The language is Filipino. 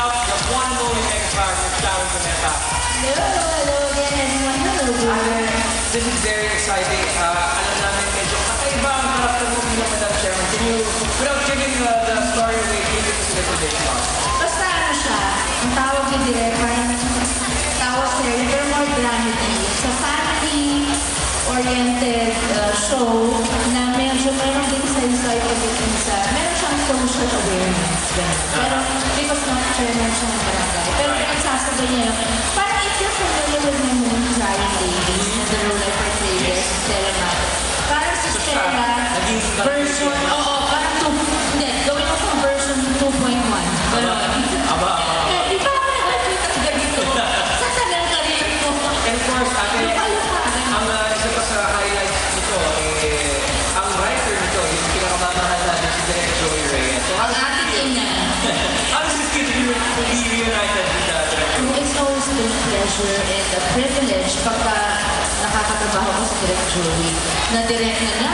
out the one and only mega star, Ms. Sharon Cuneta. Hello again, everyone. Hello. This is very exciting. Alam namin medyo kakaiba ang karakter mo bilang Madam Chairman. Can you, without giving the story away, give it to the foundation? Basta ano siya, ang tawag ni Direk, parang tawag siya, pero more dramedy. It's a family-oriented show na medyo meron din sa inside pagdating sa, meron siyang social awareness. Pero because not chairman siya ng barangay. Pero nagsasabay niya yun. Parang if you're familiar with my movie, Crying Ladies, and the role I portray there, si Stella Maris. Parang si Stella, version, parang hindi, gawin mo sa version 2.1. Pero, di ba nakakita ka dito? Sasabihan ka rin mo. And of course, ang isa pa sa highlights nito, ang writer nito, yung pinakamamahal natin si Direk Joey Reyes. So, Ang ating ina. how does this get to be reunited with the director? It's always been a pleasure and a privilege pagka nakakatrabaho ko sa Direk Joey na direct na niya